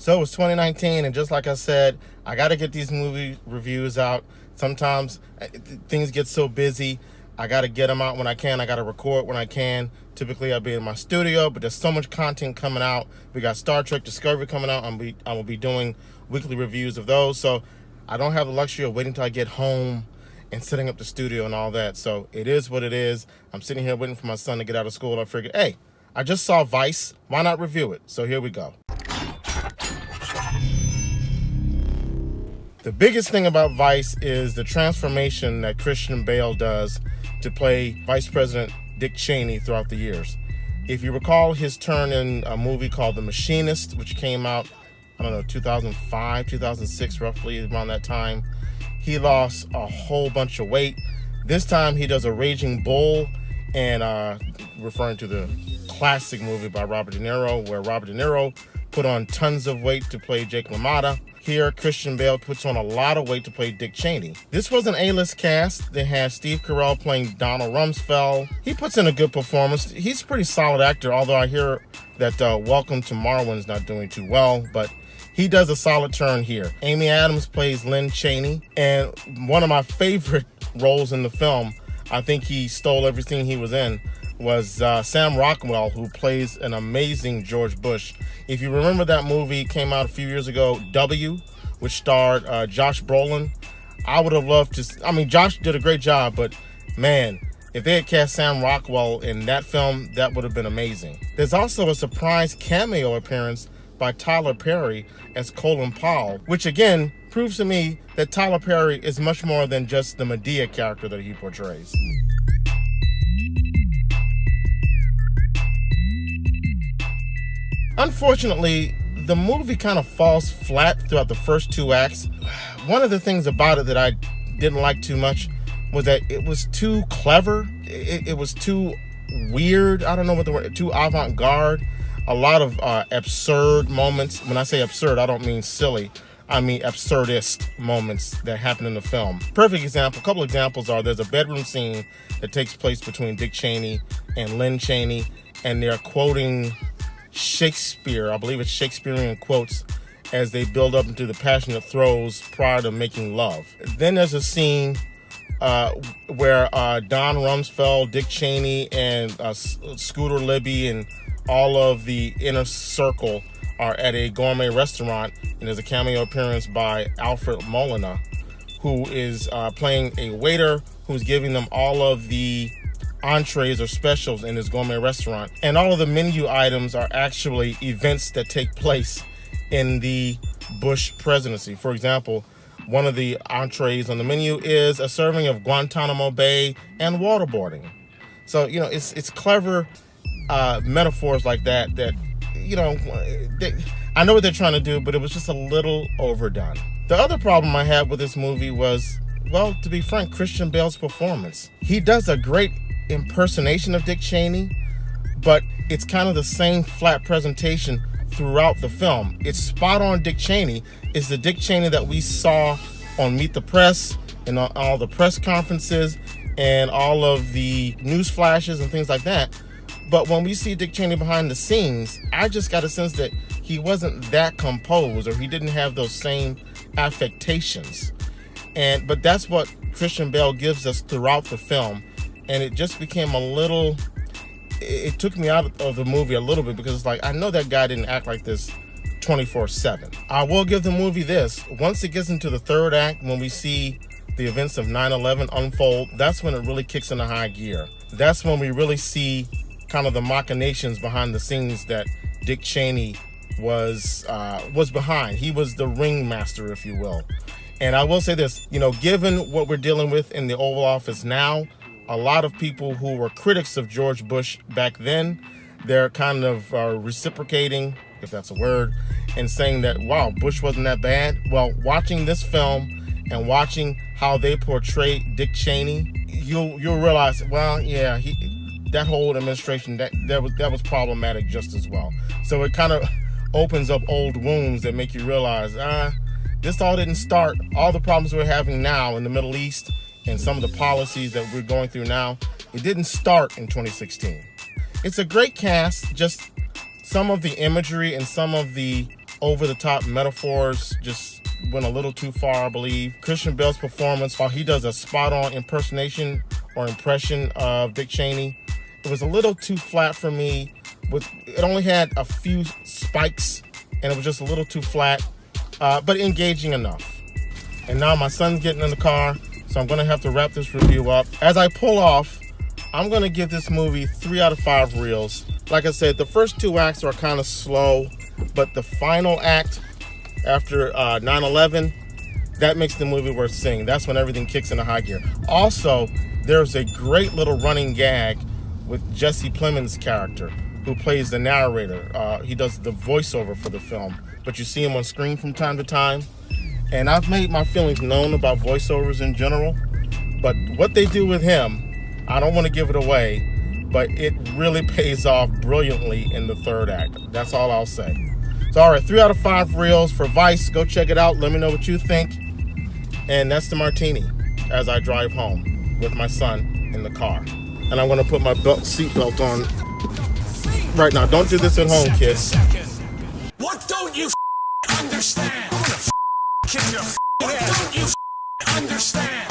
So it was 2019, and just like I said, I got to get these movie reviews out. Sometimes things get so busy, I got to get them out when I can. I got to record when I can. Typically, I'll be in my studio, but there's so much content coming out. We got Star Trek Discovery coming out. I will be doing weekly reviews of those. So I don't have the luxury of waiting till I get home and setting up the studio and all that. So it is what it is. I'm sitting here waiting for my son to get out of school. I figured, hey, I just saw Vice. Why not review it? So here we go. The biggest thing about Vice is the transformation that Christian Bale does to play Vice President Dick Cheney throughout the years. If you recall his turn in a movie called The Machinist, which came out, 2005, 2006, roughly around that time, he lost a whole bunch of weight. This time he does a Raging Bull, and referring to the classic movie by Robert De Niro, where Robert De Niro put on tons of weight to play Jake LaMotta. Here, Christian Bale puts on a lot of weight to play Dick Cheney. This was an A-list cast. They had Steve Carell playing Donald Rumsfeld. He puts in a good performance. He's a pretty solid actor, although I hear that Welcome to Marwin's not doing too well, but he does a solid turn here. Amy Adams plays Lynn Cheney, and one of my favorite roles in the film, I think he stole everything he was in, was Sam Rockwell, who plays an amazing George Bush. If you remember that movie, came out a few years ago, W, which starred Josh Brolin. I would have loved to, Josh did a great job, but man, if they had cast Sam Rockwell in that film, that would have been amazing. There's also a surprise cameo appearance by Tyler Perry as Colin Powell, which again proves to me that Tyler Perry is much more than just the Medea character that he portrays. Unfortunately, the movie kind of falls flat throughout the first two acts. One of the things about it that I didn't like too much was that it was too clever. It was too weird. I don't know what the word, too avant-garde. A lot of absurd moments. When I say absurd, I don't mean silly. I mean absurdist moments that happen in the film. Perfect example, a couple examples are, there's a bedroom scene that takes place between Dick Cheney and Lynn Cheney, and they're quoting Shakespeare, I believe it's Shakespearean quotes, as they build up into the passionate throes prior to making love. Then there's a scene where Don Rumsfeld, Dick Cheney, and Scooter Libby and all of the inner circle are at a gourmet restaurant, and there's a cameo appearance by Alfred Molina, who is playing a waiter who's giving them all of the entrees or specials in this gourmet restaurant. And all of the menu items are actually events that take place in the Bush presidency. For example, one of the entrees on the menu is a serving of Guantanamo Bay and waterboarding. So, it's clever metaphors like that, I know what they're trying to do, but it was just a little overdone. The other problem I had with this movie was, well, to be frank, Christian Bale's performance. He does a great impersonation of Dick Cheney, but it's kind of the same flat presentation throughout the film. It's spot on Dick Cheney. It's the Dick Cheney that we saw on Meet the Press and on all the press conferences and all of the news flashes and things like that. But when we see Dick Cheney behind the scenes, I just got a sense that he wasn't that composed, or he didn't have those same affectations. But that's what Christian Bale gives us throughout the film. And it just became it took me out of the movie a little bit, because it's like, I know that guy didn't act like this 24/7. I will give the movie this. Once it gets into the third act, when we see the events of 9/11 unfold, that's when it really kicks into high gear. That's when we really see kind of the machinations behind the scenes that Dick Cheney was behind. He was the ringmaster, if you will. And I will say this, given what we're dealing with in the Oval Office now, a lot of people who were critics of George Bush back then, they're kind of reciprocating, if that's a word, and saying that, wow, Bush wasn't that bad. Well, watching this film and watching how they portray Dick Cheney, you'll realize, well, yeah, that whole administration, that was problematic just as well. So it kind of opens up old wounds that make you realize, this all didn't start. All the problems we're having now in the Middle East and some of the policies that we're going through now, it didn't start in 2016. It's a great cast, just some of the imagery and some of the over-the-top metaphors just went a little too far, I believe. Christian Bale's performance, while he does a spot-on impersonation or impression of Dick Cheney, it was a little too flat for me. It only had a few spikes, and it was just a little too flat, but engaging enough. And now my son's getting in the car, so I'm going to have to wrap this review up. As I pull off, I'm going to give this movie 3 out of 5 reels. Like I said, the first 2 acts are kind of slow, but the final act after 9/11, that makes the movie worth seeing. That's when everything kicks into high gear. Also, there's a great little running gag with Jesse Plemons' character, who plays the narrator. He does the voiceover for the film, but you see him on screen from time to time. And I've made my feelings known about voiceovers in general, but what they do with him, I don't want to give it away, but it really pays off brilliantly in the 3rd act. That's all I'll say. So, all right, 3 out of 5 reels for Vice. Go check it out. Let me know what you think. And that's the martini as I drive home with my son in the car. And I'm going to put my seatbelt on right now. Don't do this at home, kids. What don't you understand? I'm gonna kick your what don't you understand?